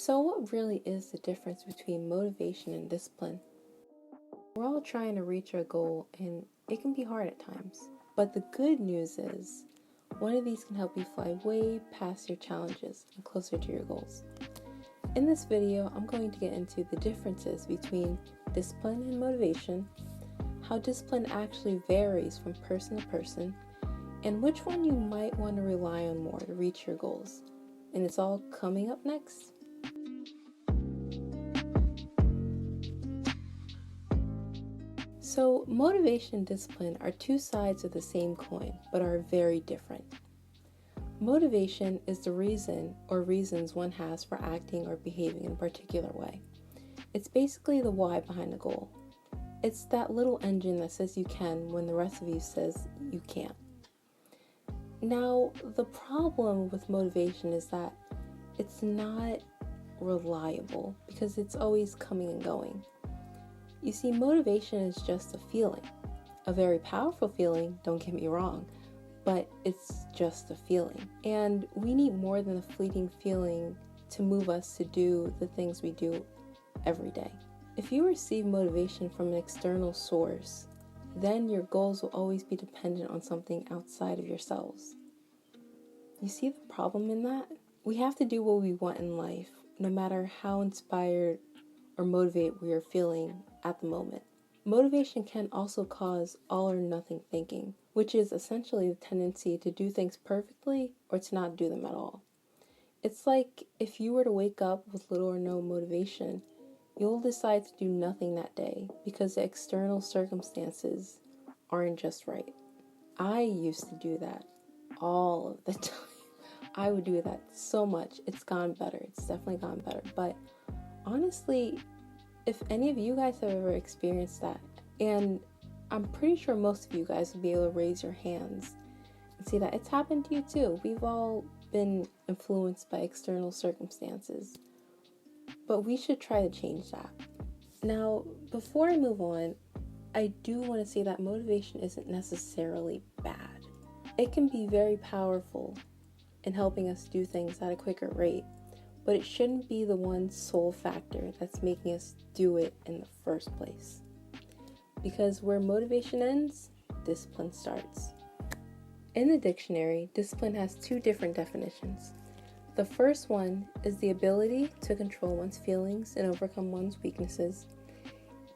So what really is the difference between motivation and discipline? We're all trying to reach our goal and it can be hard at times. But the good news is, one of these can help you fly way past your challenges and closer to your goals. In this video, I'm going to get into the differences between discipline and motivation, how discipline actually varies from person to person, and which one you might want to rely on more to reach your goals. And it's all coming up next. So, motivation and discipline are two sides of the same coin, but are very different. Motivation is the reason or reasons one has for acting or behaving in a particular way. It's basically the why behind the goal. It's that little engine that says you can when the rest of you says you can't. Now, the problem with motivation is that it's not reliable because it's always coming and going. You see, motivation is just a feeling, a very powerful feeling, don't get me wrong, but it's just a feeling. And we need more than a fleeting feeling to move us to do the things we do every day. If you receive motivation from an external source, then your goals will always be dependent on something outside of yourselves. You see the problem in that? We have to do what we want in life, no matter how inspired or motivated we are feeling at the moment. Motivation can also cause all or nothing thinking, which is essentially the tendency to do things perfectly or to not do them at all. It's like if you were to wake up with little or no motivation, you'll decide to do nothing that day because the external circumstances aren't just right. I used to do that all of the time. I would do that so much. It's gone better. It's definitely gone better. But honestly, if any of you guys have ever experienced that, and I'm pretty sure most of you guys would be able to raise your hands and see that it's happened to you too. We've all been influenced by external circumstances, but we should try to change that. Now, before I move on, I do want to say that motivation isn't necessarily bad. It can be very powerful in helping us do things at a quicker rate, but it shouldn't be the one sole factor that's making us do it in the first place. Because where motivation ends, discipline starts. In the dictionary, discipline has two different definitions. The first one is the ability to control one's feelings and overcome one's weaknesses.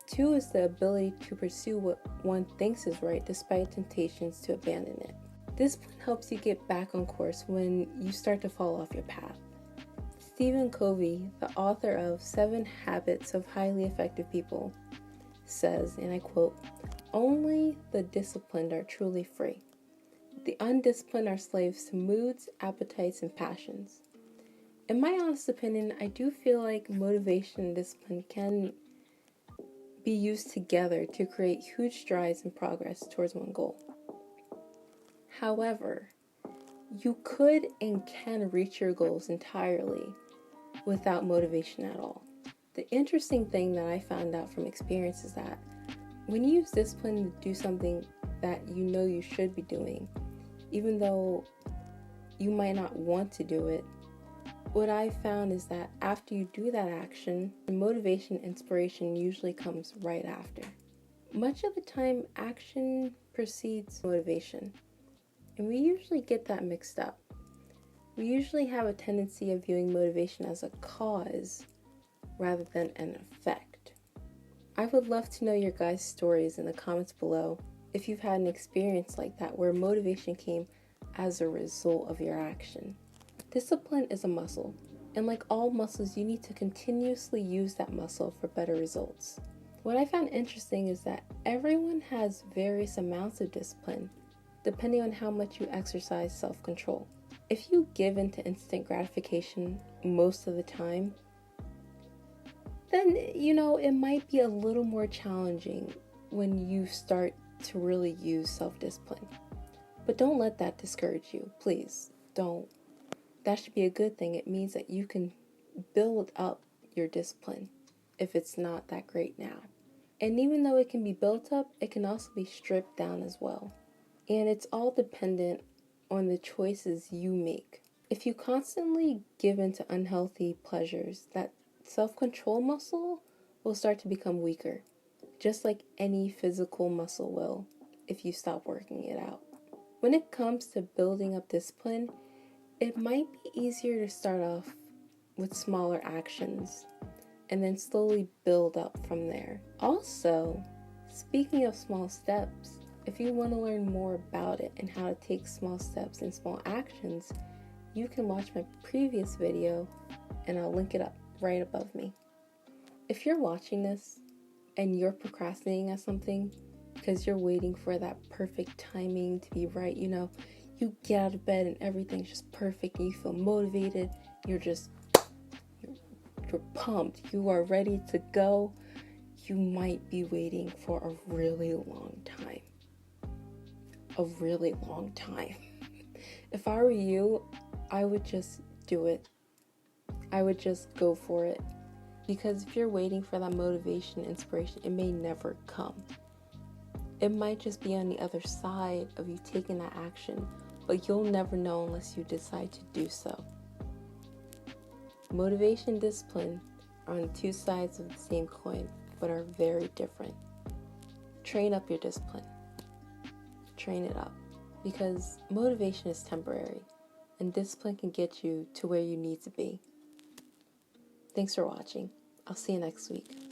Two is the ability to pursue what one thinks is right despite temptations to abandon it. Discipline helps you get back on course when you start to fall off your path. Stephen Covey, the author of 7 Habits of Highly Effective People, says, and I quote, "Only the disciplined are truly free. The undisciplined are slaves to moods, appetites, and passions." In my honest opinion, I do feel like motivation and discipline can be used together to create huge strides and progress towards one goal. However, you could and can reach your goals entirely without motivation at all. The interesting thing that I found out from experience is that when you use discipline to do something that you know you should be doing, even though you might not want to do it, what I found is that after you do that action, the motivation and inspiration usually comes right after. Much of the time, action precedes motivation, and we usually get that mixed up. We usually have a tendency of viewing motivation as a cause rather than an effect. I would love to know your guys' stories in the comments below if you've had an experience like that where motivation came as a result of your action. Discipline is a muscle, and like all muscles, you need to continuously use that muscle for better results. What I found interesting is that everyone has various amounts of discipline, depending on how much you exercise self-control. If you give in to instant gratification most of the time, then, it might be a little more challenging when you start to really use self-discipline. But don't let that discourage you, please. Don't. That should be a good thing. It means that you can build up your discipline if it's not that great now. And even though it can be built up, it can also be stripped down as well. And it's all dependent on the choices you make. If you constantly give in to unhealthy pleasures, that self-control muscle will start to become weaker, just like any physical muscle will if you stop working it out. When it comes to building up discipline, it might be easier to start off with smaller actions and then slowly build up from there. Also, speaking of small steps, if you want to learn more about it and how to take small steps and small actions, you can watch my previous video and I'll link it up right above me. If you're watching this and you're procrastinating at something because you're waiting for that perfect timing to be right, you get out of bed and everything's just perfect and you feel motivated, you're pumped, you are ready to go, you might be waiting for a really long time. A really long time. If I were you, I would just do it. I would just go for it. Because if you're waiting for that motivation, inspiration, it may never come. It might just be on the other side of you taking that action, but you'll never know unless you decide to do so. Motivation and discipline are on two sides of the same coin, but are very different. Train up your discipline. Train it up. Because motivation is temporary, and discipline can get you to where you need to be. Thanks for watching. I'll see you next week.